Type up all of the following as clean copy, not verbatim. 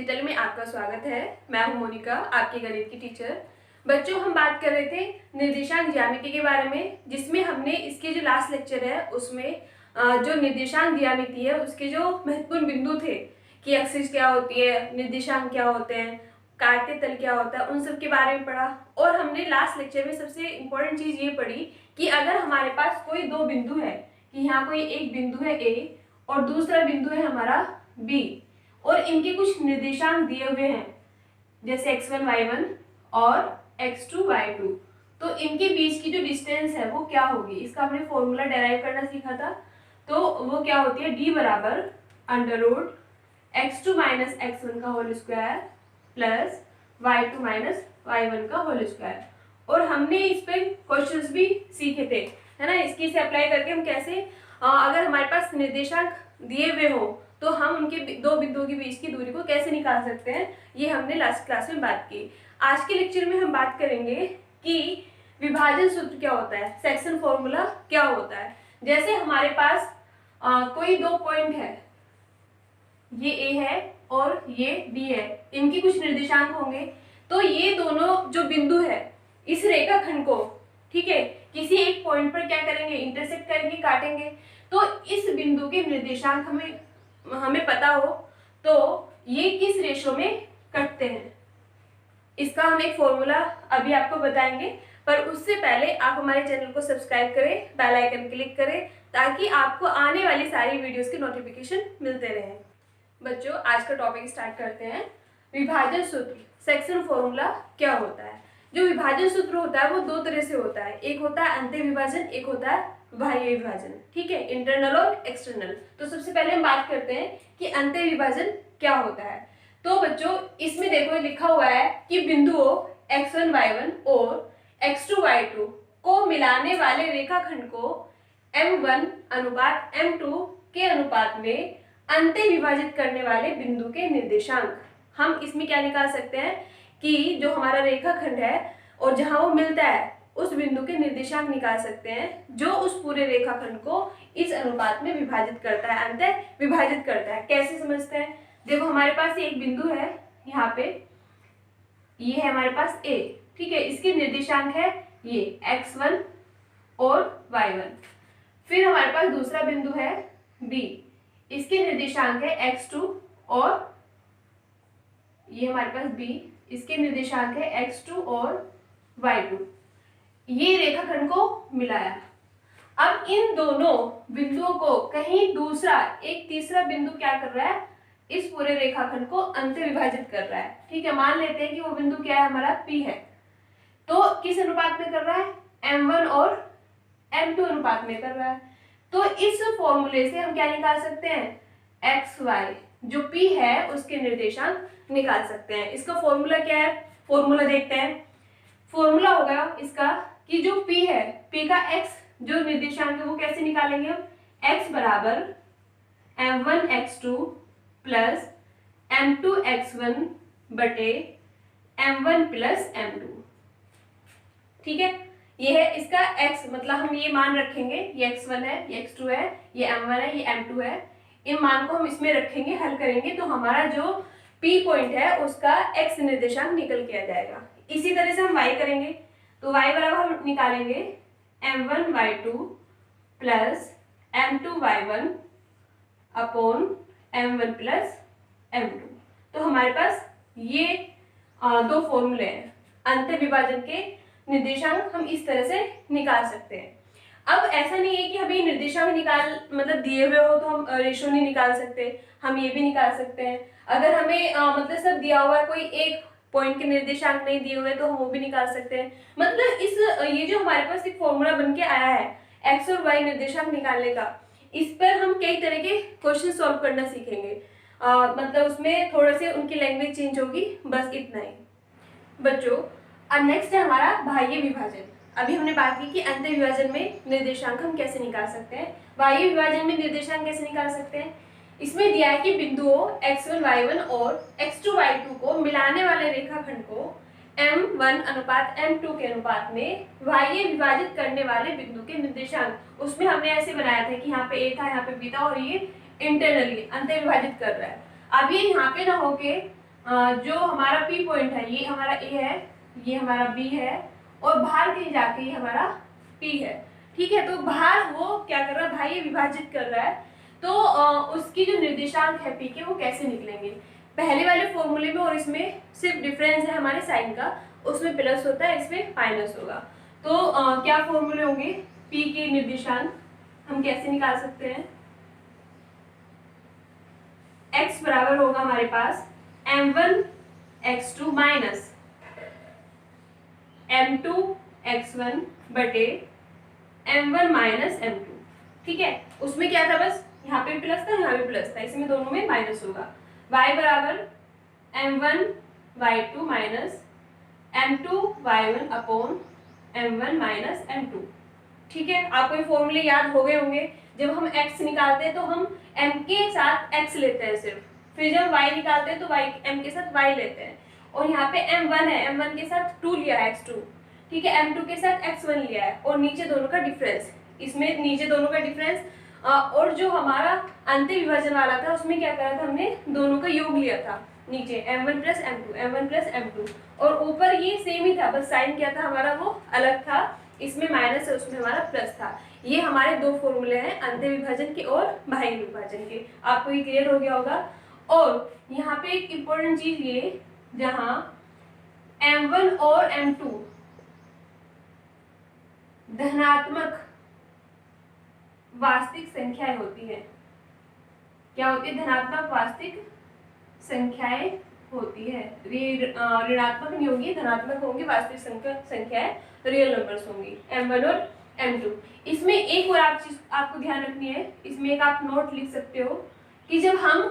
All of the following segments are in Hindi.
डिजिटल में आपका स्वागत है। मैं हूं मोनिका, आपकी गणित की टीचर। बच्चों, हम बात कर रहे थे निर्देशांक ज्यामिति के बारे में, जिसमें हमने इसके जो लास्ट लेक्चर है उसमें जो निर्देशांक ज्यामिति है उसके जो महत्वपूर्ण बिंदु थे कि एक्सिस क्या होती है, निर्देशांक क्या होते हैं, काटे तल क्या होता है, उन सब के बारे में पढ़ा। और हमने लास्ट लेक्चर में सबसे इम्पोर्टेंट चीज ये पढ़ी कि अगर हमारे पास कोई दो बिंदु है कि यहाँ कोई एक बिंदु है ए और दूसरा बिंदु है हमारा बी, और इनके कुछ निर्देशांक दिए हुए हैं जैसे x1 y1 और x2 y2, तो इनके बीच की जो डिस्टेंस है वो क्या होगी, इसका हमने फॉर्मूला डेराइव करना सीखा था। तो वो क्या होती है, d बराबर under root x2 minus x1 का whole square plus y2 minus y1 का होल स्क्वायर। और हमने इस पे क्वेश्चंस भी सीखे थे, है ना। इसकी से अप्लाई करके हम कैसे अगर हमारे पास निर्देशांक दिए हुए हो तो हम उनके दो बिंदुओं के बीच की दूरी को कैसे निकाल सकते हैं, ये हमने लास्ट क्लास में बात की। आज के लेक्चर में हम बात करेंगे कि विभाजन सूत्र क्या होता है, सेक्शन फॉर्मूला क्या होता है। जैसे हमारे पास कोई दो पॉइंट है, ये ए है और ये बी है, इनके कुछ निर्देशांक होंगे। तो ये दोनों जो बिंदु है इस रेखाखंड को, ठीक है, किसी एक पॉइंट पर क्या करेंगे, इंटरसेक्ट करेंगे, काटेंगे। तो इस बिंदु के निर्देशांक हमें पता हो तो ये किस रेशो में कटते हैं, इसका हम एक फॉर्मूला अभी आपको बताएंगे। पर उससे पहले आप हमारे चैनल को सब्सक्राइब करें, बेल आइकन क्लिक करें ताकि आपको आने वाली सारी वीडियोस के नोटिफिकेशन मिलते रहें। बच्चों, आज का टॉपिक स्टार्ट करते हैं। विभाजन सूत्र, सेक्शन फॉर्मूला क्या होता है। जो विभाजन सूत्र होता है वो दो तरह से होता है, एक होता है अंत्य विभाजन, एक होता है बाह्य विभाजन, ठीक है, इंटरनल और एक्सटर्नल। तो सबसे पहले हम बात करते हैं कि अंत्य विभाजन क्या होता है। तो बच्चों, इसमें देखो लिखा हुआ है कि बिंदुओं x1 y1 और x2 y2 को मिलाने वाले रेखाखंड को m1 अनुपात m2 के अनुपात में अंत्य विभाजित करने वाले बिंदु के निर्देशांक। हम इसमें क्या निकाल सकते हैं कि जो हमारा रेखाखंड है और जहां वो मिलता है उस बिंदु के निर्देशांक निकाल सकते हैं जो उस पूरे रेखाखंड को इस अनुपात में विभाजित करता है, अंतः विभाजित करता है। कैसे समझते हैं, देखो हमारे पास एक बिंदु है यहाँ पे, ये है हमारे पास a, ठीक है, इसके निर्देशांक है ये x1 और y1। फिर हमारे पास दूसरा बिंदु है b, इसके निर्देशांक है x2 और ये हमारे पास b, इसके निर्देशांक है x2 और y2। ये रेखाखंड को मिलाया। अब इन दोनों बिंदुओं को कहीं दूसरा एक तीसरा बिंदु क्या कर रहा है, इस पूरे रेखाखंड को अंत्य विभाजित कर रहा है, ठीक है। मान लेते हैं कि वो बिंदु क्या है, हमारा P है। तो किस अनुपात में कर रहा है, m1 और m2 अनुपात में कर रहा है। तो इस फॉर्मूले से हम क्या निकाल सकते हैं, x y जो P है उसके निर्देशांक निकाल सकते हैं। इसका फॉर्मूला क्या है, फॉर्मूला देखते हैं। फॉर्मूला होगा इसका कि जो P है, P का x जो निर्देशांक है वो कैसे निकालेंगे हम, x बराबर m1 x2 plus m2 x1 बटे m1 प्लस m2, ठीक है। ये है इसका x, मतलब हम ये मान रखेंगे, ये x1 है, ये x2 है, ये m1 है, ये m2 है। इन मान को हम इसमें रखेंगे, हल करेंगे तो हमारा जो P पॉइंट है उसका x निर्देशांक निकल के आ जाएगा। इसी तरह से हम y करेंगे तो y बराबर हम निकालेंगे m1 y2 plus m2 y1 upon m1 plus m2। तो हमारे पास ये दो फॉर्मूले हैं, अंत्य विभाजन के निर्देशांक हम इस तरह से निकाल सकते हैं। अब ऐसा नहीं है कि हमें निर्देशांक निकाल मतलब दिए हुए हो तो हम रेशो नहीं निकाल सकते, हम ये भी निकाल सकते हैं। अगर हमें मतलब सब दिया हुआ है, कोई एक पॉइंट के निर्देशांक नहीं दिए हुए तो हम वो भी निकाल सकते हैं। मतलब इस ये जो हमारे पास एक फॉर्मूला बन के आया है x और y निर्देशांक निकालने का, इस पर हम कई तरह के क्वेश्चन सॉल्व करना सीखेंगे। मतलब उसमें थोड़ा से उनकी लैंग्वेज चेंज होगी, बस इतना ही। बच्चों, अब नेक्स्ट है हमारा बाह्य विभाजन। अभी हमने बात की कि अंत्य विभाजन में निर्देशांक हम कैसे निकाल सकते हैं, बाह्य विभाजन में निर्देशांक कैसे निकाल सकते हैं। इसमें दिया है कि बिंदुओं x1 y1 और x2 y2 को मिलाने वाले रेखाखंड को m1 अनुपात m2 के अनुपात में बाह्य विभाजित करने वाले बिंदु के निर्देशांक, उसमें हमने ऐसे बनाया था कि यहाँ पे a था, यहाँ पे b था और ये इंटरनली अंत्य विभाजित कर रहा है। अब ये यहाँ पे ना होके जो हमारा P पॉइंट है ये हमारा A है, ये हमारा B है और बाहर कहीं जाके ये हमारा P है। ठीक है, तो बाहर वो क्या कर रहा है भाई, ये विभाजित कर रहा है। तो उसकी जो निर्देशांक है P के वो कैसे निकलेंगे, पहले वाले फॉर्मूले में और इसमें सिर्फ डिफरेंस है हमारे साइन का, उसमें प्लस होता है इसमें माइनस होगा। तो क्या फॉर्मूले होंगे, P के निर्देशांक हम कैसे निकाल सकते हैं, x बराबर होगा हमारे पास m1 x2 minus m2 x1 बटे m1 माइनस m2। ठीक है, उसमें क्या था, बस यहाँ पे प्लस था यहाँ पे प्लस था, इसमें दोनों में माइनस होगा। y बराबर m1 y2 minus m2 y1 upon m1 minus m2। ठीक है, आपको ये फॉर्मूले याद हो गए होंगे। जब हम x निकालते हैं तो हम m के साथ x लेते हैं सिर्फ, फिर जब y निकालते हैं तो y m के साथ y लेते हैं, और यहाँ पे m1 है, m1 के साथ 2 लिया है x2, ठीक है, m2 के साथ x1 लिया है और नीचे दोनों का डिफरेंस, इसमें नीचे दोनों का डिफरेंस। और जो हमारा अंत्य विभाजन वाला था उसमें क्या करा था, हमने दोनों का योग लिया था, नीचे m1 plus m2 m1 plus m2, और ऊपर ये सेम ही था, बस साइन क्या था हमारा वो अलग था, इसमें माइनस है उसमें हमारा प्लस था। ये हमारे दो फॉर्मूले हैं अंत्य विभाजन के और बाह्य विभाजन के, आपको ये क्लियर हो गया होगा। और यहाँ पे एक इम्पोर्टेंट चीज ये, जहाँ m1 और m2 धनात्मक वास्तविक संख्याएं होती है, क्या होती है, धनात्मक वास्तविक संख्याएं होती है, ऋणात्मक नहीं होंगी, धनात्मक होंगी, वास्तविक संख्याएं रियल नंबर्स होंगी m1 और m2। इसमें एक और आप चीज आपको ध्यान रखनी है, इसमें एक आप नोट लिख सकते हो कि जब हम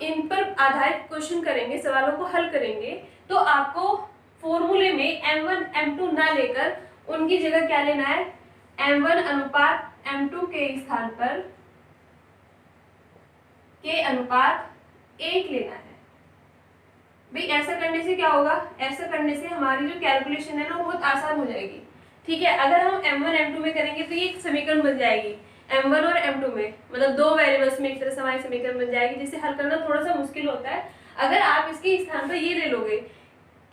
इन पर आधारित क्वेश्चन करेंगे, सवालों को हल करेंगे, तो आपको फॉर्मूले में m1 m2 ना लेकर उनकी जगह क्या लेना है, m1 अनुपात m2 के स्थान पर के अनुपात 1 लेना है। भाई ऐसा करने से क्या होगा, ऐसा करने से हमारी जो कैलकुलेशन है ना वो बहुत आसान हो जाएगी। ठीक है, अगर हम m1 m2 में करेंगे तो ये एक समीकरण बन जाएगी, m1 और m2 में, मतलब दो वेरिएबल्स में एक तरह से हमारी समीकरण बन जाएगी, जिसे हल करना थोड़ा सा मुश्किल होता है। अगर आप इसके स्थान पर ये ले लोगे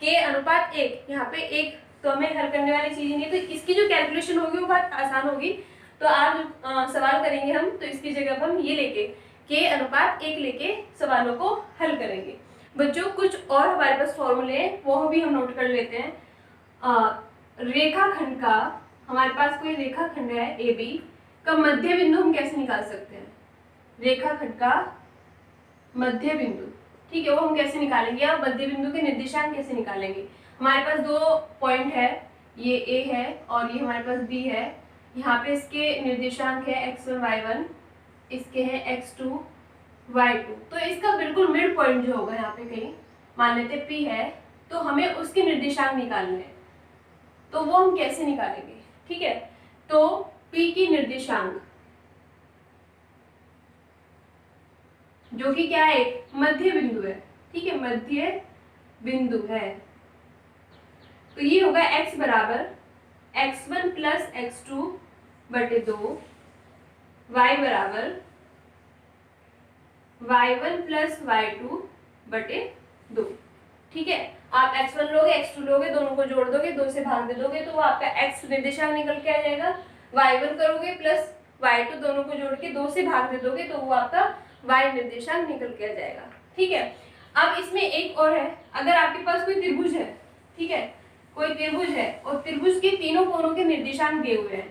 के अनुपात 1, यहाँ पे 1 तो हमें हल करने वाली चीज नहीं है, तो इसकी जो कैलकुलेशन होगी वो बहुत आसान होगी। तो आप सवाल करेंगे हम, तो इसकी जगह पर हम ये लेके के अनुपात 1 लेके सवालों को हल करेंगे। बच्चों कुछ और हमारे पास फॉर्मूले हैं, वो भी हम नोट कर लेते हैं। रेखाखंड का, हमारे पास कोई रेखाखंड है ए बी का मध्य बिंदु हम कैसे निकाल सकते हैं, रेखाखंड का मध्य बिंदु, ठीक है, वो हम कैसे निकालेंगे, या मध्य बिंदु के निर्देशांक कैसे निकालेंगे। हमारे पास दो पॉइंट है, ये ए है और ये हमारे पास बी है, यहाँ पे इसके निर्देशांक है x1 y1, इसके हैं x2 y2, तो इसका बिल्कुल मिड पॉइंट जो होगा यहाँ पे कहीं मान लेते P है, तो हमें उसके निर्देशांक निकालने हैं, तो वो हम कैसे निकालेंगे। ठीक है, तो P की निर्देशांक जो कि क्या है, मध्य बिंदु है, ठीक है, मध्य बिंदु है, तो ये होगा x बराबर x1 प्लस x2 बटे 2, y बराबर y1 प्लस y2 बटे 2। ठीक है, आप x1 लोगे x2 लोगे, दोनों को जोड़ दोगे, 2 से भाग दे दोगे, तो वो आपका x निर्देशांक निकल के आ जाएगा, y1 करोगे प्लस y2 दोनों को जोड़ के 2 से भाग दे दोगे, तो वो आपका y निर्देशांक निकल के आ जाएगा। ठीक है, अब इसमें एक और है, अगर आपके पास कोई त्रिभुज है, ठीक है, कोई त्रिभुज है और त्रिभुज के तीनों कोनों के निर्देशांक दिए हुए हैं,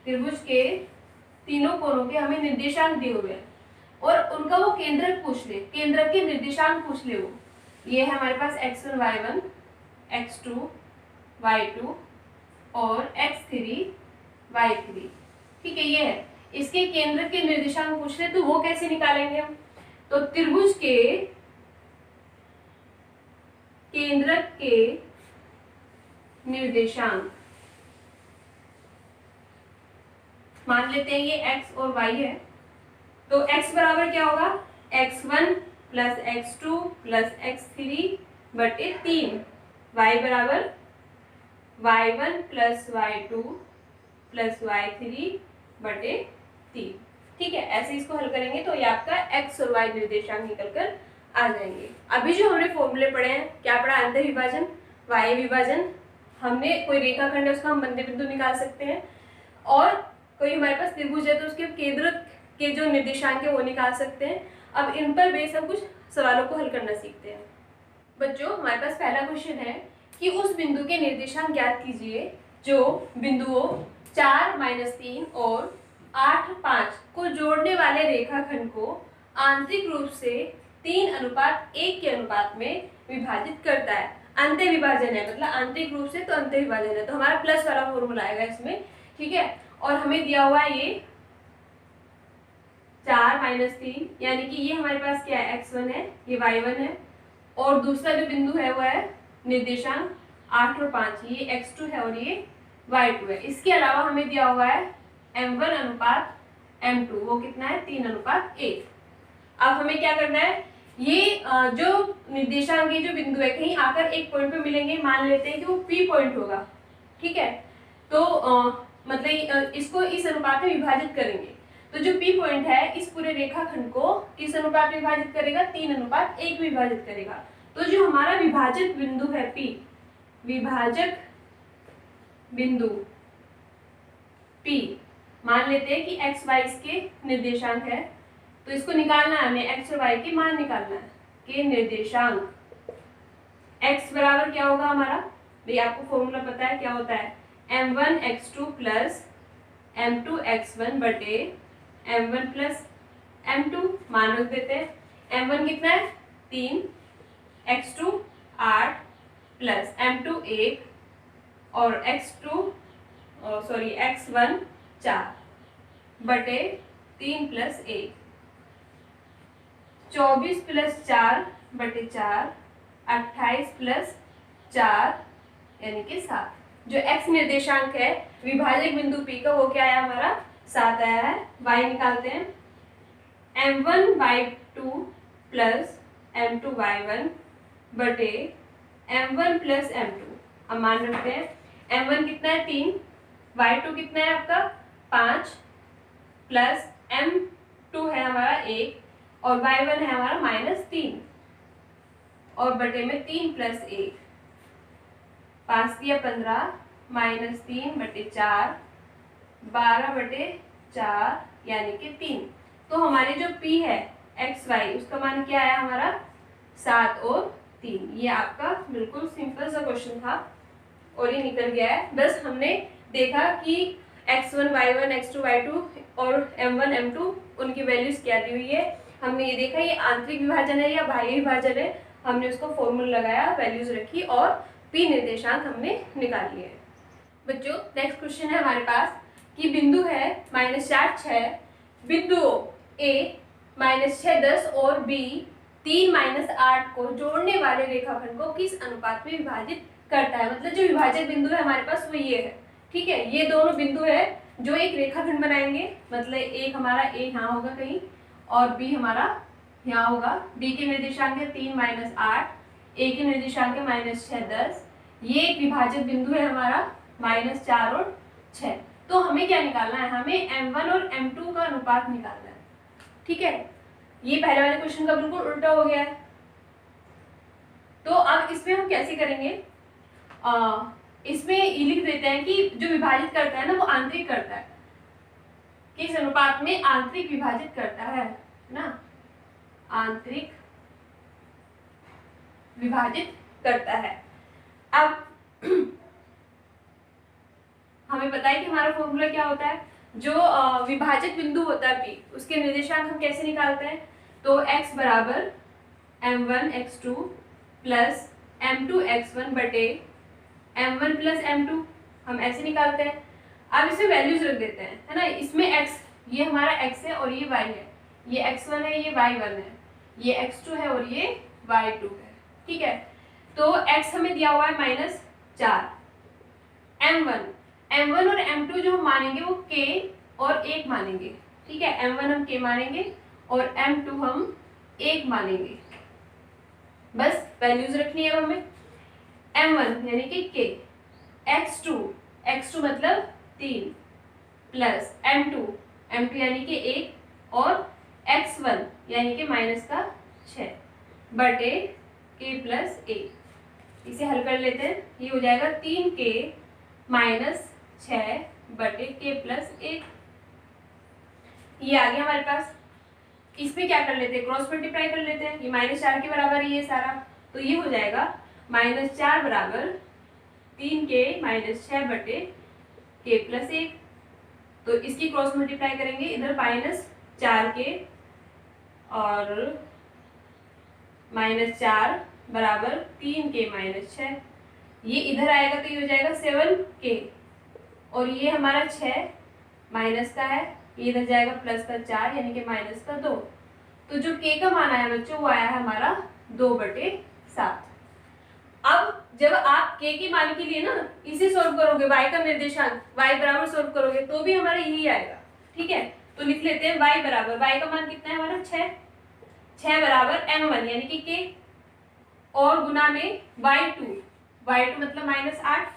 त्रिभुज के तीनों कोनों के हमें निर्देशांक दिए हुए हैं, और उनका वो केंद्रक पूछ ले, केंद्रक के निर्देशांक पूछ ले, वो ये है हमारे पास x1 y1, x2 y2 और x3 y3। ठीक है, ये है, इसके केंद्रक के निर्देशांक पूछ ले, तो वो कैसे निकालेंगे हम, तो त्रिभुज के केंद्रक के निर्देशांक मान लेते हैं ये x और y है, तो x बराबर क्या होगा, x1 plus x2 plus x3 बटे 3, y बराबर y1 plus y2 plus y3 बटे 3। ठीक है, ऐसे इसको हल करेंगे तो ये आपका x और y निर्देशांक निकल कर आ जाएंगे। अभी जो हमने फॉर्मूले पढ़े हैं, क्या पढ़ा? अंतर विभाजन, वाह्य विभाजन, हमने कोई रेखाखंड है उसका हम मध्य बिंदु निकाल सकते हैं, और कोई हमारे पास त्रिभुज है तो उसके केंद्र के जो निर्देशांक है वो निकाल सकते हैं। अब इन पर बेस हम कुछ सवालों को हल करना सीखते हैं। बच्चों, हमारे पास पहला क्वेश्चन है कि उस बिंदु के निर्देशांक ज्ञात कीजिए जो बिंदुओं 4, -3 और 8, 5 को जोड़ने वाले रेखाखंड को आंतरिक रूप से 3:1 के अनुपात में विभाजित करता है। अंतर विभाजन है, मतलब आंतरिक रूप से तो अंतर विभाजन है, तो हमारा प्लस वाला फॉर्मूला आएगा इसमें, ठीक है। और हमें दिया हुआ है ये 4 -3, यानी कि ये हमारे पास क्या है? x1 है, ये y1 है, और दूसरा जो बिंदु है वो है निर्देशांक 8 और 5, ये x2 है और ये y2 है। इसके अलावा हमें दिया हुआ है m1 अनुपात m2, वो कितना है? 3:1। अब हमें क्या करना है? ये जो निर्देशांक ये जो बिंदु है कहीं आकर एक पॉइंट पे मिलेंगे, मान लेते हैं कि वो P पॉइंट होगा, ठीक है। तो मतलब इसको इस अनुपात में विभाजित करेंगे, तो जो P पॉइंट है इस पूरे रेखाखंड को किस अनुपात में विभाजित करेगा? 3:1 विभाजित करेगा। तो जो हमारा विभाजक बिंदु है P, विभाजक बिंदु P, मान लेते हैं कि x y इसके निर्देशांक है, तो इसको निकालना है हमें, x और y के मान निकालना है के निर्देशांक। x बराबर क्या होगा हमारा? भाई आपको फॉर्मूला पता है क्या होता है? m1 x2 plus m2 x1 बटे m1 प्लस m2, मान रख देते हैं। m1 कितना है? 3, x2 8 प्लस m2 1 और x1 4 बटे 3 प्लस 1, 24 प्लस 4 बटे 4, 28 प्लस 4 यानी कि 7। जो x निर्देशांक है विभाजक बिंदु P का वो क्या आया हमारा? 7 आया है। y निकालते हैं, m1 y2 plus m2 y1 बटे m1 प्लस m2। अब मान रखते हैं, m1 कितना है? 3, y2 कितना है आपका? 5 प्लस m2 है हमारा 1 और y1 है हमारा -3 और बटे में 3 प्लस 1, 5 दिया 15 -3 बटे 4, 12 बटे 4 यानी कि 3। तो हमारे जो P है x y उसका मान क्या आया हमारा? 7 और 3। ये आपका बिल्कुल सिंपल सा क्वेश्चन था और ये निकल गया है। बस हमने देखा कि x1 y1 x2 y2 और m1 m2 उनकी वैल्यूज क्या दी हुई है। हमने ये देखा ये आंतरिक विभाजन है या बाह्य विभाजन है, हमने उसको फॉर्मूला लगाया, वैल्यूज रखी और P निर्देशांक हमने निकाल लिए। बच्चों, नेक्स्ट क्वेश्चन है हमारे पास कि बिंदु है -4 6, बिंदुओं A -6 10 और B 3 -8 को जोड़ने वाले रेखाखंड को किस अनुपात में विभाजित करता है। मतलब जो विभाजक बिंदु है हमारे पास वो ये है, ठीक है। ये दोनों बिंदु है जो एक रेखाखंड बनाएंगे, मतलब एक हमारा A यहाँ होगा कहीं और B हमारा यहाँ होगा। B के निर्देशांक है 3 -8, A के निर्देशांक है -6 10। ये एक विभाजक बिंदु है हमारा -4 और 6। तो हमें क्या निकालना है? हमें m1 और m2 का अनुपात निकालना है, ठीक है। ये पहले वाले क्वेश्चन का बिल्कुल उल्टा हो गया है। तो अब इसमें हम कैसे करेंगे? इसमें ये लिख देते हैं कि जो विभाजित करता है ना वो आंतरिक करता है, किस अनुपात में? आंतरिक विभाजित करता है ना, आंतरिक विभाजित करता है। अब हमें पता है कि हमारा फॉर्मूला क्या होता है। जो विभाजक बिंदु होता है P, उसके निर्देशांक हम कैसे निकालते हैं? तो x बराबर m1 x2 plus m2 x1 बटे m1 प्लस m2, हम ऐसे निकालते हैं। अब इसमें वैल्यूज रख देते हैं, है ना। इसमें x, ये हमारा x है और ये y है, ये x1 है ये y1 है, ये x2 है और ये y2 है, ठीक है। तो x हमें दिया हुआ है -4, m1 और m2 जो हम मानेंगे वो k और 1 मानेंगे, ठीक है। m1 हम k मानेंगे और m2 हम 1 मानेंगे। बस वैल्यूज रखनी है हमें। m1 यानी कि k, x2 मतलब 3 प्लस m2 यानी कि 1 और x1 यानी कि -6 बटे k प्लस 1। इसे हल कर लेते हैं, ये हो जाएगा 3k माइनस 6 बटे k प्लस 1। ये आ गया हमारे पास। इसमें क्या कर लेते हैं, क्रॉस मल्टीप्लाई कर लेते हैं। ये -4 के बराबर ही है सारा, तो ये हो जाएगा -4 बराबर 3k माइनस 6 बटे k प्लस 1। तो इसकी क्रॉस मल्टीप्लाई करेंगे, इधर -4k और -4 बराबर 3k माइनस 6। ये इधर आएगा तो ये हो जाएगा 7k, और ये हमारा 6 माइनस का है, ये इधर जाएगा प्लस का 4 यानी कि माइनस का 2। तो जो k का मान आया बच्चों वो आया है हमारा 2/7। अब जब आप k के मान के लिए ना इसे सॉल्व करोगे, y का निर्देशांक y बराबर सॉल्व करोगे तो भी हमारा यही आएगा। ठीक है, तो लिख लेते हैं y बराबर, y का मान कितना है हमारा 6 बराबर m1 यानी कि k और गुना में y2 मतलब -8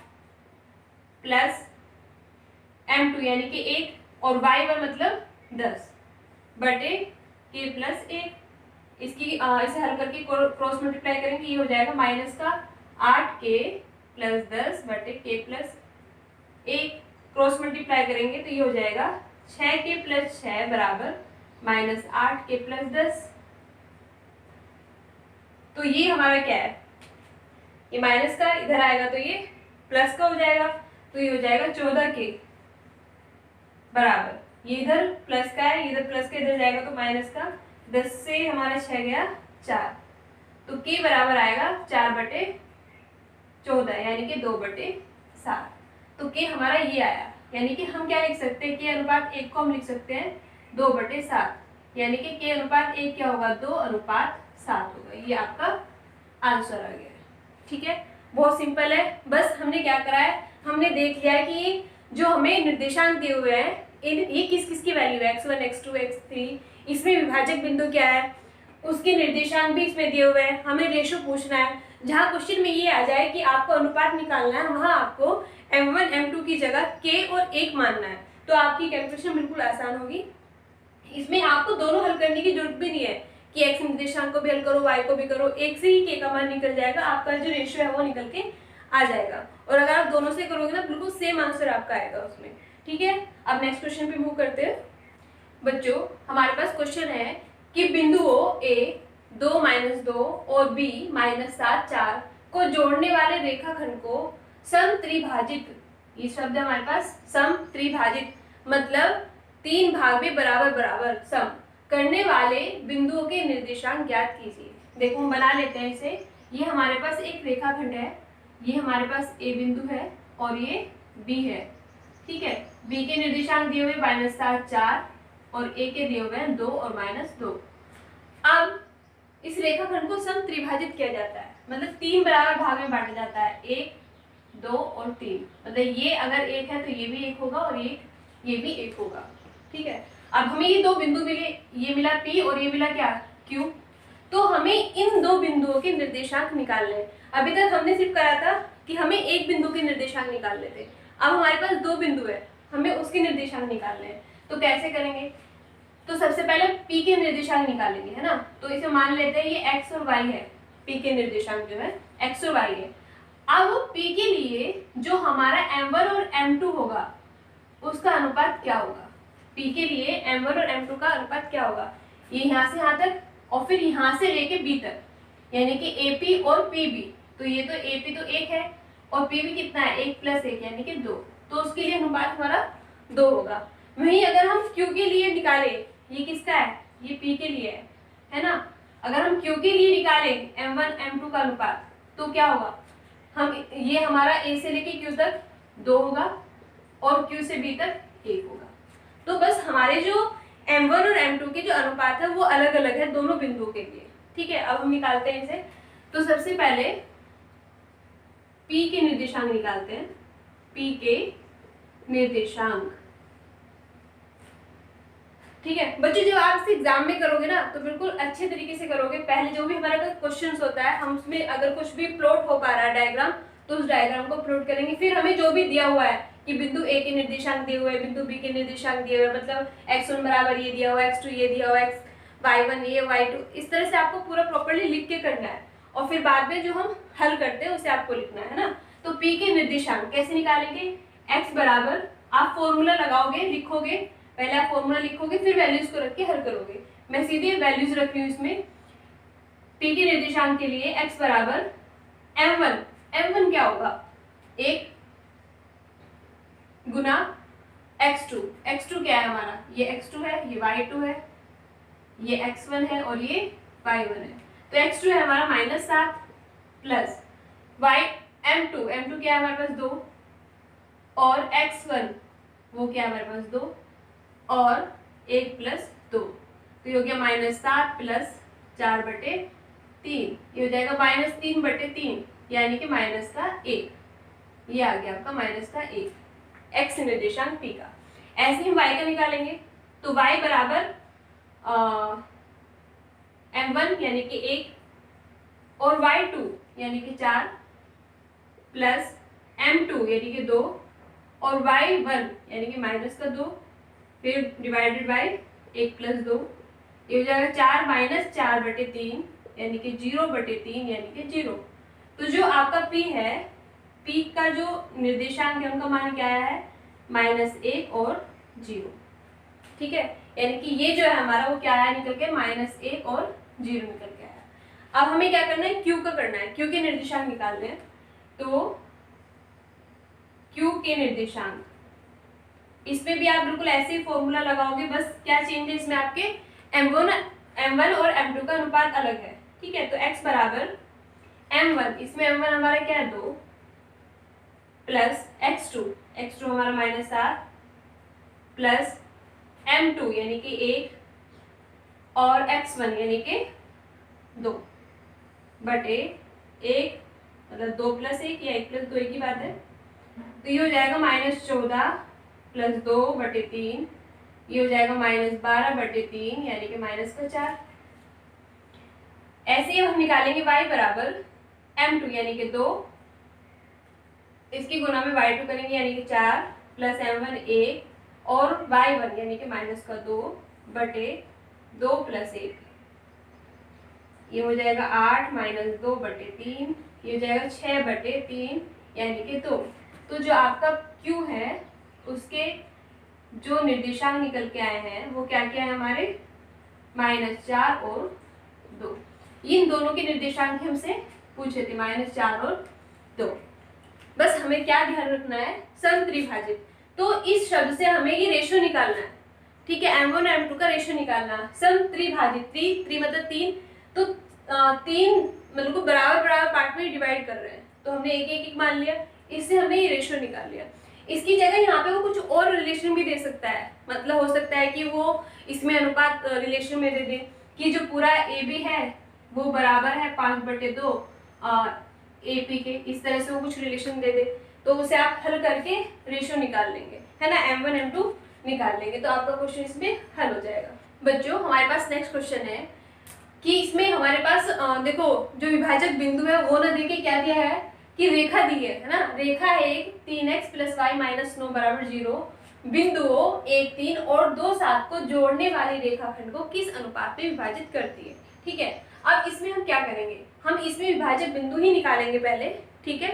प्लस m2 यानी कि 1 और y1 मतलब 10 बटे k प्लस 1। इसे हल करके क्रॉस मल्टीप्लाई करेंगे, ये हो जाएगा माइनस का 8k प्लस 10 बटे k प्लस 1। क्रॉस मल्टीप्लाई करेंगे तो ये हो जाएगा 6k प्लस 6 बराबर -8k प्लस 10। तो ये हमारा क्या है, ये माइनस का इधर आएगा तो ये प्लस का हो जाएगा, तो ये हो जाएगा 14k बराबर, ये इधर प्लस का है, इधर प्लस का इधर जाएगा तो माइनस का, 10 से हमारा 6 गया 4, तो k बराबर आएगा 4/14 यानी कि 2/7। तो k हमारा ये आया, यानी कि हम क्या लिख सकते हैं, k अनुपात 1 को हम लिख सकते हैं 2/7, यानी कि k अनुपात 1 क्या होगा, 2:7 होगा। ये आपका आंसर आ गया। ठीक है, बहुत सिंपल है। बस हमने क्या करा है, हमने देख लिया है कि जो हमें निर्देशांक दिए हुए हैं ये किस किस की वैल्यू है, x1 x2 x3, इसमें विभाजक बिंदु क्या है, उसके निर्देशांक भी इसमें दिए हुए हैं। हमें रेशो पूछना है। जहाँ क्वेश्चन में ये आ जाए कि आपको अनुपात निकालना है, वहाँ आपको m1 m2 की जगह k और 1 मानना है, तो आपकी कैलकुलेशन बिल्कुल आसान होगी। इसमें आपको दोनों हल करने की जरूरत भी नहीं है कि x निर्देशांक को भी हल करो y को भी करो, एक से ही k का मान निकल जाएगा, आपका जो रेशियो है वो निकल के आ जाएगा। और अगर आप दोनों से करोगे ना बिल्कुल सेम आंसर आपका आएगा उसमें। ठीक है, अब नेक्स्ट क्वेश्चन पे मूव करते हैं। बच्चों हमारे पास क्वेश्चन है कि बिंदुओं a 2 - 2 और b -7 4 को जोड़ने वाले रेखाखंड को समत्रिभाजित, ये शब्द है हमारे पास समत्रिभाजित मतलब 3 भाग में बराबर बराबर सम करने वाले बिंदुओं के निर्देशांक ज्ञात कीजिए। देखो हम बना लेते हैं इसे। ये हमारे पास एक रेखाखंड है, ये हमारे पास a बिंदु है और ये b है। ठीक है, b के निर्देशांक दिए हुए -7 4 और a के दिए हुए हैं 2 और -2। अब इस रेखाखंड को समत्रिभाजित किया जाता है, मतलब 3 बराबर भाग में बांटा जाता है, 1 2 और 3। मतलब ये अगर 1 है तो ये भी 1 होगा और ये भी 1 होगा। ठीक है, अब हमें ये दो बिंदु मिले, ये मिला P और ये मिला क्या Q। तो हमें इन दो बिंदुओं के निर्देशांक निकालने हैं। अभी तक हमने सिर्फ करा था कि हमें एक बिंदु के निर्देशांक निकालने थे, अब हमारे पास दो बिंदु है, हमें उसके निर्देशांक निकालने हैं। तो कैसे करेंगे, तो सबसे पहले P के निर्देशांक निकालेंगे, है ना। तो इसे मान लेते हैं ये x और y है, P के निर्देशांक जो है x और y है। अब P के लिए जो हमारा m1 और m2 होगा उसका अनुपात क्या होगा, P के लिए m1 और m2 का अनुपात क्या होगा, ये यहाँ से यहाँ तक और फिर यहाँ से लेके B तक, यानी कि AP और PB। तो ये तो AP तो 1 है और PB कितना है 1 + 1 यानी कि 2, तो उसके लिए अनुपात हमारा 2 होगा। वहीं अगर हम Q के लिए निकालें, ये किसका है, ये P के लिए है ना। अगर हम Q के लिए निकालें m1 m2 का अनुपात तो क्या होगा, हम ये हमारा A से लेके Q तक 2 होगा और Q से B तक 1 होगा। तो बस हमारे जो m1 और m2 के जो अनुपात है वो अलग अलग है दोनों बिंदुओं के लिए। ठीक है, अब हम निकालते हैं इसे। तो सबसे पहले P के निर्देशांक निकालते हैं, P के निर्देशांक। ठीक है बच्चों, जब आप इसे एग्जाम में करोगे ना तो बिल्कुल अच्छे तरीके से करोगे। पहले जो भी हमारा क्वेश्चन होता है हम उसमें अगर कुछ भी प्लॉट हो पा रहा है डायग्राम, तो उस डायग्राम को प्लॉट करेंगे। फिर हमें जो भी दिया हुआ है कि बिंदु A के निर्देशांक दिए हुए, बिंदु B के निर्देशांक दिए हुए, मतलब x1 बराबर ये दिया हुआ, x2 ये दिया हुआ, y1 ये y2, इस तरह से आपको पूरा प्रॉपर्ली लिख के करना है और फिर बाद में जो हम हल करते हैं उसे आपको लिखना है ना। तो p के निर्देशांक कैसे निकालेंगे, x बराबर, आप फॉर्मूला लगाओगे, लिखोगे, पहले आप फॉर्मूला लिखोगे फिर वैल्यूज को रख के हल करोगे। मैं सीधे वैल्यूज रख रही हूँ इसमें। p के निर्देशांक के लिए x बराबर m1, m1 क्या होगा, 1 गुना x2, x2 क्या है हमारा, ये x2 है, ये y2 है, ये x1 है और ये y1 है। तो x2 है हमारा -7 प्लस m2, m2 क्या है हमारे पास 2 और x1 वो क्या है हमारे पास 2 और 1 प्लस 2, तो ये हो गया -7 प्लस 4/3, ये हो जाएगा -3/3 यानी कि -1, ये आ गया आपका -1 x निर्देशांक p का। ऐसे ही y का निकालेंगे तो y बराबर m1 यानी कि 1 और y2 यानी कि 4 प्लस m2 यानी कि 2 और y1 यानी कि -2, फिर डिवाइडेड बाय 1 प्लस 2, ये हो जाएगा 4 - 4/3 यानी कि 0/3 यानी कि 0। तो जो आपका p है, p का जो निर्देशांक है उनका मान क्या है, -1 और 0, ठीक है। यानी कि ये जो है हमारा वो क्या आया निकल के, -1 और 0 निकल के आया। अब हमें क्या करना है, q का करना है, q के निर्देशांक निकालने हैं। तो q के निर्देशांक, इसमें भी आप बिल्कुल ऐसे ही फॉर्मूला लगाओगे, बस क्या चेंज है इसमें आपके m1 और m2 का अनुपात अलग है, ठीक है। तो x बराबर m1, इसमें m1 हमारा क्या है 2 प्लस x2 हमारा -7 प्लस m2 यानी कि 1 और x1 यानी कि 2 बटे 1, मतलब 2 + 1 या 1 + 2 एक ही बात है। तो ये हो जाएगा -14 प्लस 2/3, ये हो जाएगा -12/3 यानी कि -4। ऐसे ही हम निकालेंगे y बराबर m2 यानी कि 2, इसकी गुना में y2 करेंगे यानी कि 4 प्लस m1 1 और y1 यानी कि -2 बटे 2 + 1, ये हो जाएगा 8 - 2/3, ये हो जाएगा 6/3 यानी कि 2। तो जो आपका q है उसके जो निर्देशांक निकल के आए हैं वो क्या क्या है हमारे, -4 और 2। इन दोनों के निर्देशांक हमसे पूछे थे, -4 और 2। बस हमें क्या ध्यान रखना है, समत्रिभाजित। तो इस शब्द से हमें ये रेशो निकालना है, ठीक है, m1 और m2 का रेशो निकालना है। समत्रिभाजित, त्रि मतलब 3, तो 3 मतलब को बराबर बराबर पार्ट में डिवाइड कर रहे हैं, तो हमने एक मान लिया, इससे हमने ये रेशो निकाल लिया। इसकी जगह यहाँ पे वो कुछ और रिलेशन भी दे सकता है, मतलब हो सकता है कि वो इसमें अनुपात रिलेशन में दे दे कि जो पूरा AB है वो बराबर है 5/2 AP के, इस तरह से वो कुछ रिलेशन दे दे, तो उसे आप हल करके रेशो निकाल लेंगे, है ना, m1 m2 निकाल लेंगे, तो आपका क्वेश्चन इसमें हल हो जाएगा। बच्चों हमारे पास नेक्स्ट क्वेश्चन है कि इसमें हमारे पास देखो जो विभाजक बिंदु है वो ना देके क्या दिया है कि रेखा दी है ना, रेखा है एक 3x + y - 9 = 0, बिंदुओं 1 3 और 2 7 को जोड़ने वाली रेखाखंड को किस अनुपात में विभाजित करती है, ठीक है। अब इसमें हम क्या करेंगे, हम इसमें विभाजक बिंदु ही निकालेंगे पहले, ठीक है।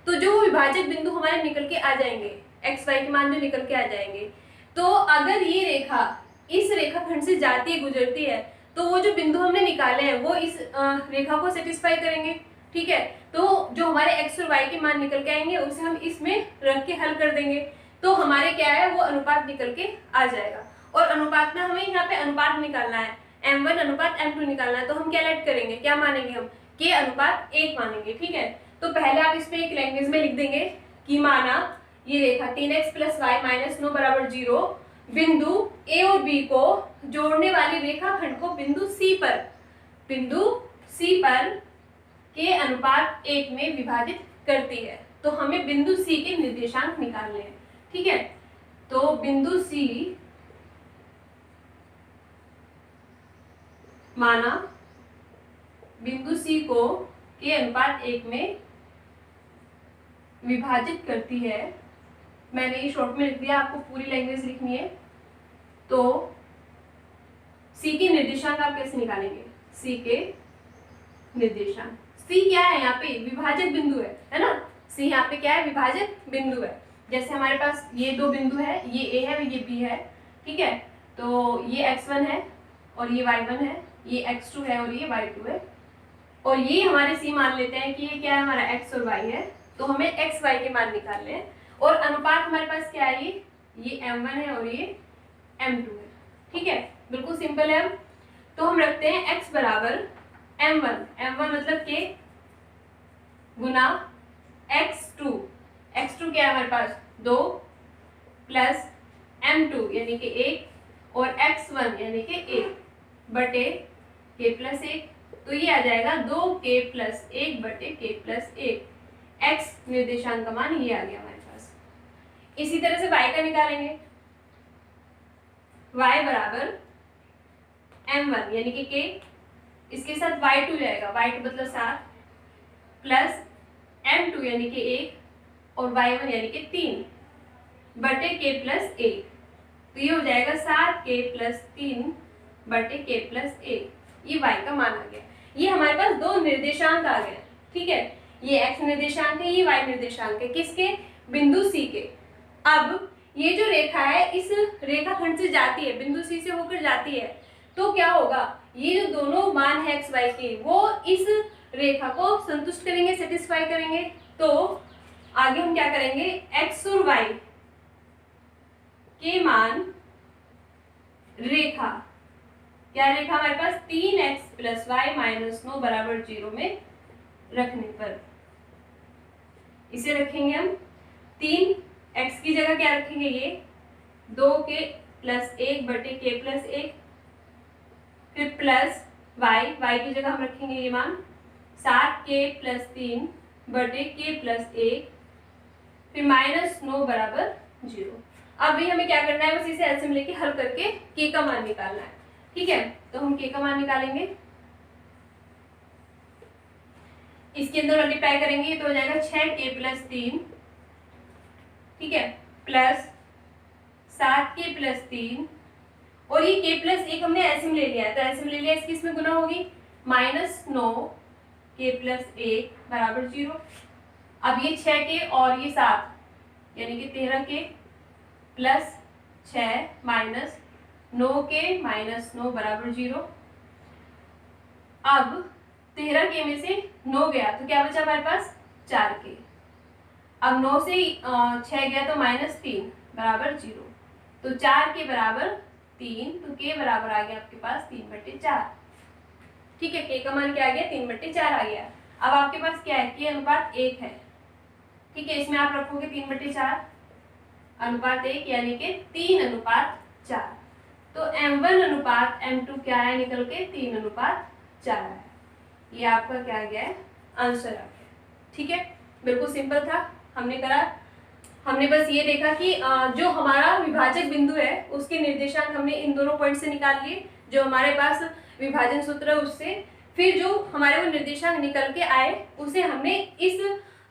तो जो विभाजक बिंदु हमारे निकल के आ जाएंगे, x y के मान जो निकल के आ जाएंगे, तो अगर ये रेखा इस रेखाखंड से जाती है, गुजरती है, तो वो जो बिंदु हमने निकाले हैं वो इस रेखा को सेटिस्फाई करेंगे, ठीक है। तो जो हमारे x और y के मान निकल के आएंगे उसे हम इसमें रख के हल कर देंगे, तो हमारे क्या है वो अनुपात निकल के आ जाएगा। और अनुपात में हमें यहाँ पे अनुपात निकालना है, m1 अनुपात m2 निकालना है, तो हम क्या लेट करेंगे, क्या मानेंगे हम, k अनुपात 1 मानेंगे, ठीक है। तो पहले आप इसमें एक लैंग्वेज में लिख देंगे कि माना ये रेखा 3x + y - 9 = 0, बिंदु a और b को जोड़ने वाली रेखाखंड को बिंदु c पर के अनुपात 1 में विभाजित करती है। तो हमें बिंदु C के निर्देशांक निकालने हैं, ठीक है। तो बिंदु C, माना बिंदु C को के अनुपात 1 में विभाजित करती है, मैंने ये शॉर्ट में लिख दिया, आपको पूरी लैंग्वेज लिखनी है। तो सी के निर्देशांक आप कैसे निकालेंगे? सी के निर्देशांक, सी क्या है यहाँ पे? विभाजक बिंदु है ना? सी यहाँ पे क्या है? विभाजक बिंदु है। जैसे हमारे पास ये दो बिंदु है, ये ए है ये बी है, ठीक है? तो ये x1 है और ये y1 है, ये x2 है और ये y2 है, और ये हमारे सी मान लेते हैं कि ये क्या है? हमारा x और y है। तो हमें x y के मान निकालने हैं, और अनुपात हमारे पास क्या है? ये m1 है और ये m2 है, ठीक है? बिल्कुल सिंपल है। तो हम रखते हैं x बराबर m1, m1 मतलब k गुना x2, x2 क्या है हमारे पास? 2 प्लस m2 यानी कि 1 और x1 यानी कि 1 बटे k प्लस 1। तो ये आ जाएगा 2k प्लस 1 बटे k प्लस 1। x निर्देशांक का मान ये आ गया हमारे पास। इसी तरह से y का निकालेंगे। y बराबर m1 यानी कि k, इसके साथ y2 जाएगा, y2 मतलब 7 प्लस m2 यानी कि 1 और y1 यानी कि 3 बटे k प्लस 1। तो ये हो जाएगा 7k प्लस 3 बटे k प्लस 1। ये y का मान आ गया। ये हमारे पास दो निर्देशांक आ गए, ठीक है? ये x निर्देशांक है, ये y निर्देशांक है, किसके? बिंदु C के। अब ये जो रेखा है इस रेखाखंड से जाती है, बिंदु C से होकर जाती है, तो क्या होगा? ये जो दोनों मान है x y के, वो इस रेखा को संतुष्ट करेंगे, सेटिस्फाई करेंगे। तो आगे हम क्या करेंगे? x और y के मान रेखा, क्या रेखा हमारे पास? 3x प्लस वाई माइनस 9 बराबर 0 में रखने पर इसे रखेंगे हम 3x की जगह क्या रखेंगे? ये 2k प्लस 1 बटे k प्लस 1, फिर प्लस y की जगह हम रखेंगे ये मान 7k प्लस 3 बटे k प्लस 1, फिर माइनस 9 बराबर 0। अब भी हमें क्या करना है? बस इसे एलसीएम लेके हल करके k का मान निकालना है, ठीक है? तो हम k का मान निकालेंगे, इसके अंदर मल्टीप्लाई करेंगे तो हो जाएगा 6k प्लस 3, ठीक है, प्लस 7k प्लस 3, और ये k प्लस 1 हमने एलसीएम ले लिया है, तो एलसीएम ले लिया, इसकी इसमें गुना होगी, माइनस 9k प्लस 1 बराबर 0। अब ये 6k और ये 7 यानी कि 13k plus 6 minus 9k minus 9 बराबर 0। अब 13k में से 9 गया तो क्या बचा हमारे पास? 4k। अब 9 से 6 गया तो माइनस 3 बराबर 0, तो 4 के बराबर 3, तो k बराबर आ गया आपके पास 3/4, ठीक है? k का मान क्या आ गया? 3/4 आ गया। अब आपके पास क्या है? k अनुपात 1 है, ठीक है? इसमें आप रखोगे 3/4 अनुपात 1 यानी कि 3:4। तो m1 अनुपात m2 क्या है? निकल के 3:4 है। ये आपका क्या गया है? आंसर आ गया, ठीक है? बिल्कुल सिंपल था, हमने करा। हमने बस ये देखा कि जो हमारा विभाजक बिंदु है उसके निर्देशांक हमने इन दोनों पॉइंट से निकाल लिए, जो हमारे पास विभाजन सूत्र है उससे। फिर जो हमारे वो निर्देशांक निकल के आए उसे हमने इस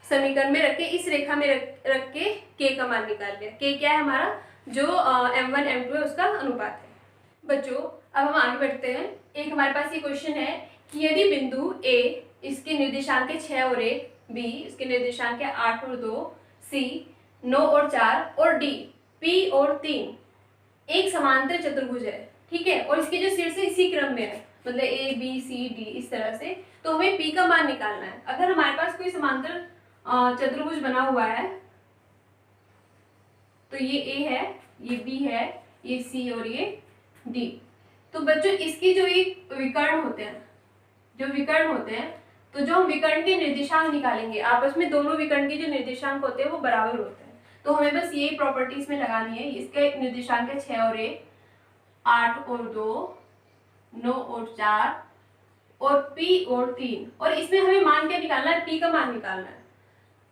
समीकरण में रख के, इस रेखा में रख के k का मान निकाल लिया। k क्या है हमारा? जो m1 m2 है उसका अनुपात है। बच्चों अब हम आगे बढ़ते हैं। एक हमारे पास ये क्वेश्चन है कि यदि बिंदु A इसके निर्देशांक है 6 और 1, B इसके निर्देशांक है 8 और 2, C 9 और 4 और D P और 3 एक समांतर चतुर्भुज है, ठीक है? और इसके जो शीर्ष इसी क्रम में है, मतलब A B C D इस तरह से। तो हमें P का मान निकालना है। अगर हमारे पास कोई समांतर चतुर्भुज बना हुआ है तो ये A है, ये B है, ये C और ये D। तो बच्चों इसकी जो एक विकर्ण होते हैं, तो जो हम विकर्ण के निर्देशांक निकालेंगे, आपस में दोनों विकर्ण के जो निर्देशांक होते हैं वो बराबर होते हैं। तो हमें बस ये प्रॉपर्टीज में लगानी है। इसके निर्देशांक है 6 और 1, 8 और 2, 9 और 4 और P और 3, और इसमें हमें मान क्या निकालना है? P का मान निकालना है,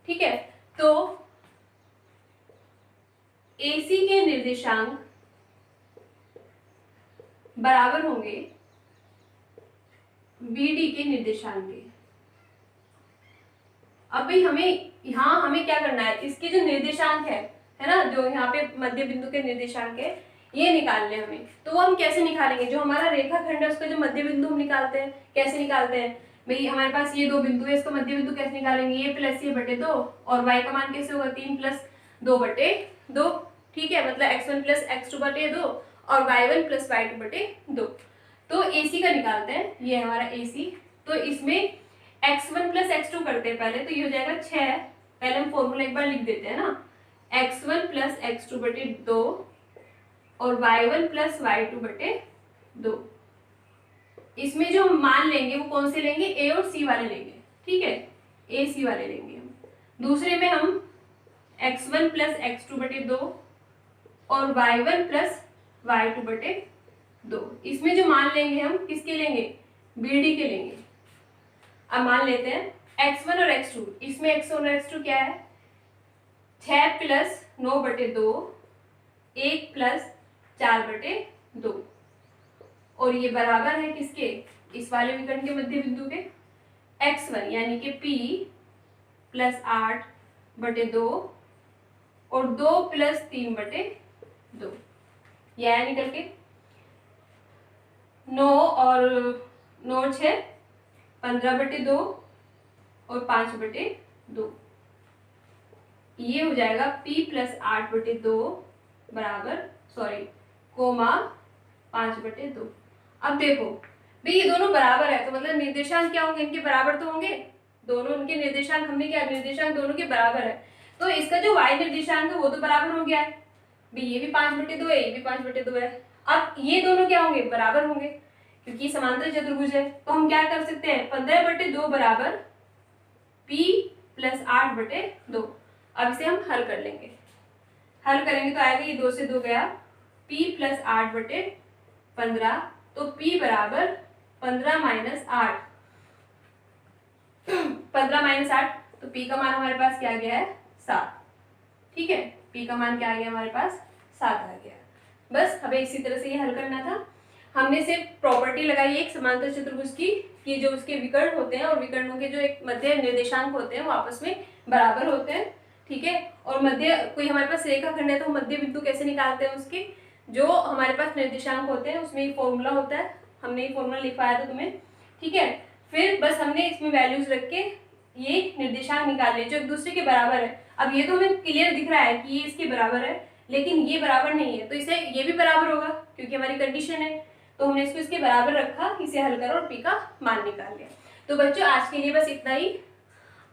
ठीक है? तो AC के निर्देशांक बराबर होंगे BD के निर्देशांक के। अभी हमें क्या करना है? इसके जो निर्देशांक है ना, जो यहाँ पे मध्य बिंदु के निर्देशांक है, ये निकालने हमें। तो वो हम कैसे निकालेंगे, जो हमारा रेखाखंड है उसका जो मध्य बिंदु हम निकालते हैं, कैसे निकालते हैं भाई, हमारे पास ये दो बिंदु है, इसका मध्य बिंदु कैसे निकालेंगे, ये प्लस ये बटे 2, और y का मान कैसे होगा 3 प्लस 2 बटे 2, ठीक है, मतलब x1 प्लस x2 बटे 2 और y1 प्लस y2 बटे 2। तो AC का निकालते हैं, ये है हमारा AC। तो इसमें x1 प्लस x2 करते हैं पहले, तो ये हो जाएगा 6, पहले हम फॉर्मूला एक बार लिख देते हैं ना, x1 प्लस x2 बटे 2 और y1 प्लस y2 बटे 2। इसमें जो हम मान लेंगे वो कौन से लेंगे, A और C वाले लेंगे, ठीक है, A C वाले लेंगे हम। दूसरे में हम x1 प्लस x2 बटे 2 और y1 प्लस y2 बटे 2, इसमें जो मान लेंगे हम किसके लेंगे, BD के लेंगे। अब मान लेते हैं x1 और x2, इसमें x1 और x2 क्या है, 6 प्लस 9 बटे 2, 1 प्लस 4 बटे 2, और ये बराबर है किसके, इस वाले विकर्ण के मध्य बिंदु के, x1 यानी कि P प्लस 8 बटे 2 और 2 प्लस 3 बटे 2, यह निकल के 9 और 9 6 15 बटे 2 और 5 बटे 2, ये हो जाएगा P प्लस 8 बटे 2 बराबर कोमा 5 बटे 2। अब देखो भाई ये दोनों बराबर है, तो मतलब निर्देशांक क्या होंगे, इनके बराबर तो होंगे, दोनों इनके निर्देशांक, हमने क्या निर्देशांक दोनों के बराबर है, तो इसका जो y निर्देशांक है वो तो बराबर हो गया है भाई, ये भी 5 बटे 2 है, ये भी 5 बटे 2 है। अब ये दोनों क्या होंगे, बराबर होंगे, क्योंकि समांतर चतुर्भुज है। तो हम क्या कर सकते हैं, 15 बटे 2 बराबर P प्लस 8 बटे 2। अब इसे हम हल कर लेंगे, हल करेंगे तो आएगा, ये 2 से 2 गया, P प्लस 8 बटे 15, तो P बराबर 15 माइनस 8, 15 माइनस 8, तो P का मान हमारे पास क्या आ गया है 7, ठीक है, P का मान क्या आ गया हमारे पास 7 आ गया। बस हमें इसी तरह से ये हल करना था। हमने सिर्फ प्रॉपर्टी लगाई एक समांतर चतुर्भुज की कि जो उसके विकर्ण होते हैं और विकर्णों के जो एक मध्य निर्देशांक होते हैं वो आपस में बराबर होते हैं, ठीक है। और मध्य कोई हमारे पास रेखाखंड है तो मध्य बिंदु कैसे निकालते हैं, उसके जो हमारे पास निर्देशांक होते हैं उसमें एक फॉर्मूला होता है, हमने ये फॉर्मूला लिखवाया था तुम्हें, ठीक है। फिर बस हमने इसमें वैल्यूज रख के ये निर्देशांक निकाले जो एक दूसरे के बराबर है। अब ये तो हमें क्लियर दिख रहा है कि ये इसके बराबर है, लेकिन ये बराबर नहीं है, तो इसे ये भी बराबर होगा क्योंकि हमारी कंडीशन है, तो हमने इसको इसके बराबर रखा, इसे हल करो और P का मान निकाल लिया। तो बच्चों आज के लिए बस इतना ही।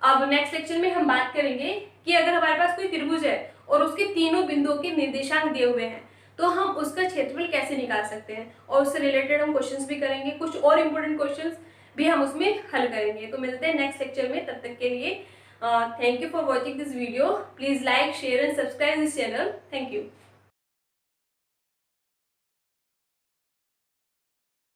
अब नेक्स्ट लेक्चर में हम बात करेंगे कि अगर हमारे पास कोई त्रिभुज है और उसके तीनों बिंदुओं के निर्देशांक दिए हुए हैं तो हम उसका क्षेत्रफल कैसे निकाल सकते हैं, और उससे रिलेटेड हम क्वेश्चंस भी करेंगे, कुछ और इम्पोर्टेंट क्वेश्चंस भी हम उसमें हल करेंगे। तो मिलते हैं नेक्स्ट लेक्चर में, तब तक के लिए thank you for watching this video. Please like share and subscribe this channel. Thank you.